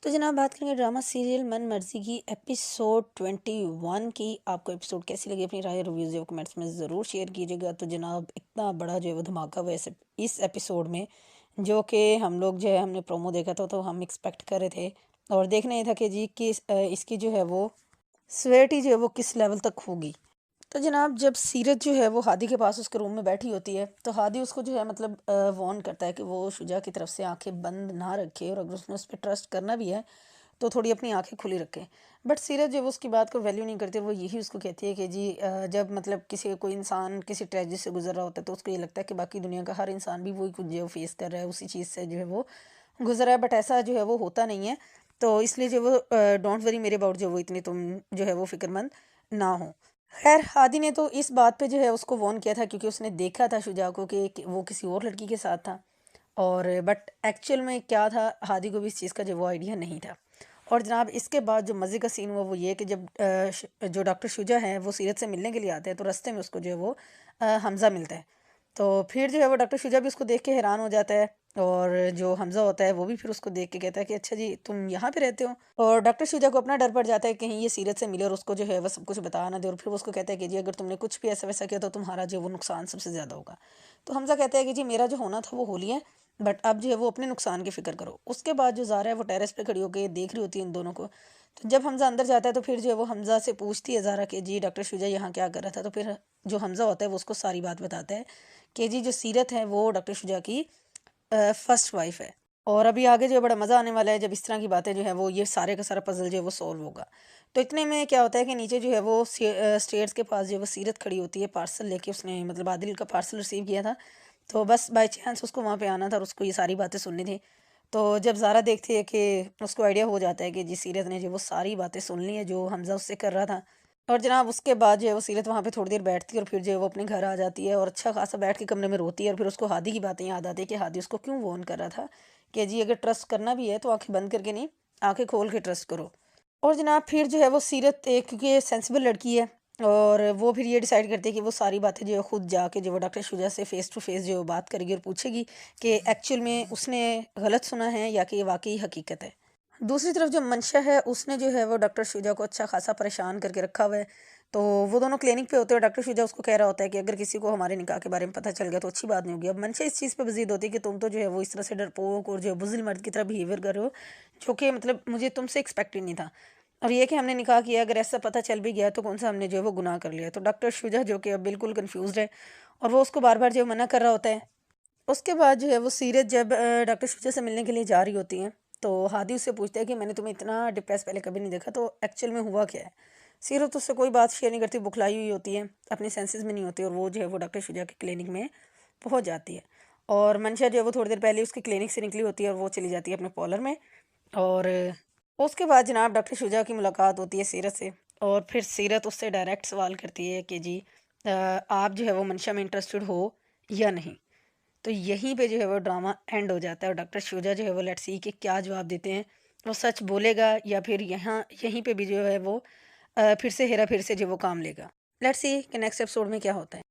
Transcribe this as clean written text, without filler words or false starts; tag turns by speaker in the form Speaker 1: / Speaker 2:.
Speaker 1: तो जनाब बात करेंगे ड्रामा सीरियल मन मर्जी की एपिसोड 21 की। आपको एपिसोड कैसी लगी अपनी राय रिव्यूज़ जो कमेंट्स में ज़रूर शेयर कीजिएगा। तो जनाब इतना बड़ा जो है वो धमाका हुआ इस एपिसोड में, जो कि हम लोग जो है हमने प्रोमो देखा था तो हम एक्सपेक्ट कर रहे थे और देखना ये था कि जी इसकी जो है वो स्वेटी जो है वो किस लेवल तक होगी। तो जनाब जब सीरत जो है वो हादी के पास उसके रूम में बैठी होती है तो हादी उसको जो है मतलब वार्न करता है कि वो शुजा की तरफ से आंखें बंद ना रखे और अगर उसने उस पर ट्रस्ट करना भी है तो थोड़ी अपनी आंखें खुली रखे। बट सीरत जो है वो उसकी बात को वैल्यू नहीं करती, वो यही उसको कहती है कि जी जब मतलब किसी कोई इंसान किसी ट्रेजेडी से गुजर रहा होता है तो उसको ये लगता है कि बाकी दुनिया का हर इंसान भी वही कुछ जो फेस कर रहा है, उसी चीज़ से जो है वो गुजर रहा है। बट ऐसा जो है वो होता नहीं है। तो इसलिए जो वो डोंट वरी मेरे अबाउट जो वो इतनी तुम जो है वो फिक्रमंद ना हो। खैर हादी ने तो इस बात पे जो है उसको वार्न किया था क्योंकि उसने देखा था शुजा को कि वो किसी और लड़की के साथ था। और बट एक्चुअल में क्या था, हादी को भी इस चीज़ का जो वो आइडिया नहीं था। और जनाब इसके बाद जो मज़े का सीन हुआ वो ये कि जब जो डॉक्टर शुजा है वो सीरत से मिलने के लिए आते हैं तो रास्ते में उसको जो है वो हमज़ा मिलता है। तो फिर जो है वो डॉक्टर शुजा भी उसको देख के हैरान हो जाता है और जो हमज़ा होता है वो भी फिर उसको देख के कहता है कि अच्छा जी तुम यहाँ पे रहते हो। और डॉक्टर शुजा को अपना डर पड़ जाता है कि कहीं ये सीरत से मिले और उसको जो है वो सब कुछ बता ना दे, और फिर वो उसको कहता है कि जी अगर तुमने कुछ भी ऐसा वैसा किया तो तुम्हारा जो है वो नुकसान सबसे ज़्यादा होगा। तो हमज़ा कहता है कि जी मेरा जो होना था वो हो लिया है, बट अब जो है वो अपने नुकसान की फ़िक्र करो। उसके बाद जो ज़ारा है वो टेरेस पे खड़ी होकर देख रही होती है इन दोनों को। तो जब हमज़ा अंदर जाता है तो फिर जो है वो हमज़ा से पूछती है ज़ारा कि जी डॉक्टर शुजा यहाँ क्या कर रहा था। तो फिर जो हमज़ा होता है वो उसको सारी बात बताता है कि जी जो सीरत है वो डॉक्टर शुजा की फर्स्ट वाइफ है। और अभी आगे जो है बड़ा मज़ा आने वाला है जब इस तरह की बातें जो है वो ये सारे का सारा पज़ल जो है वो सॉल्व होगा। तो इतने में क्या होता है कि नीचे जो है वो स्टेयर्स के पास जो है वो सीरत खड़ी होती है पार्सल लेके, उसने मतलब आदिल का पार्सल रिसीव किया था। तो बस बाय चांस उसको वहाँ पे आना था और उसको ये सारी बातें सुननी थी। तो जब ज़ारा देखती है कि उसको आइडिया हो जाता है कि जी सीरत ने जो वो सारी बातें सुन ली है जो हमज़ा उससे कर रहा था। और जनाब उसके बाद जो है वो सीरत वहाँ पे थोड़ी देर बैठती है और फिर जो है वो अपने घर आ जाती है और अच्छा खासा बैठ के कमरे में रोती है। और फिर उसको हादी की बातें याद आती है कि हादी उसको क्यों वार्न कर रहा था कि जी अगर ट्रस्ट करना भी है तो आंखें बंद करके नहीं, आंखें खोल के ट्रस्ट करो। और जनाब फिर जो है वो सीरत एक क्योंकि ये सेंसिबल लड़की है और वो फिर ये डिसाइड करती है कि वो सारी बातें जो है खुद जाके जो वो डॉक्टर शुजा से फेस टू फेस जो बात करेगी और पूछेगी कि एक्चुअल में उसने गलत सुना है या कि ये वाकई हकीकत है। दूसरी तरफ जो मंशा है उसने जो है वो डॉक्टर शुजा को अच्छा खासा परेशान करके रखा हुआ है। तो वो दोनों क्लिनिक पे होते हैं और डॉक्टर शुजा उसको कह रहा होता है कि अगर किसी को हमारे निकाह के बारे में पता चल गया तो अच्छी बात नहीं होगी। अब मंशा इस चीज़ पे वजीद होती है कि तुम तो जो है वो इस तरह से डरपोक और जो है बुज़दिल मर्द की तरह बिहेवियर कर रहे हो, जो कि मतलब मुझे तुमसे एक्सपेक्ट ही नहीं था। और ये कि हमने निकाह किया, अगर ऐसा पता चल भी गया तो कौन सा हमने जो है वो गुनाह कर लिया। तो डॉक्टर शुजा जो कि अब बिल्कुल कन्फ्यूज़ है और वो उसको बार बार जो है मना कर रहा होता है। उसके बाद जो है वो सीरत जब डॉक्टर शुजा से मिलने के लिए जा रही होती हैं तो हादी उससे पूछता है कि मैंने तुम्हें इतना डिप्रेस पहले कभी नहीं देखा, तो एक्चुअल में हुआ क्या है। सीरत उससे कोई बात शेयर नहीं करती, बुखलाई हुई होती है, अपने सेंसेस में नहीं होती और वो जो है वो डॉक्टर शुजा के क्लिनिक में पहुंच जाती है। और मंशा जो है वो थोड़ी देर पहले उसके क्लिनिक से निकली होती है और वो चली जाती है अपने पॉलर में। और उसके बाद जनाब डॉक्टर शुजा की मुलाकात होती है सीरत से और फिर सीरत उससे डायरेक्ट सवाल करती है कि जी आप जो है वो मंशा में इंटरेस्टेड हो या नहीं। तो यहीं पे जो है वो ड्रामा एंड हो जाता है और डॉक्टर शुजा जो है वो लेट्स सी कि क्या जवाब देते हैं। वो सच बोलेगा या फिर यहाँ यहीं पे भी जो है वो फिर से हेरा फिर से जो वो काम लेगा। लेट्स सी कि नेक्स्ट एपिसोड में क्या होता है।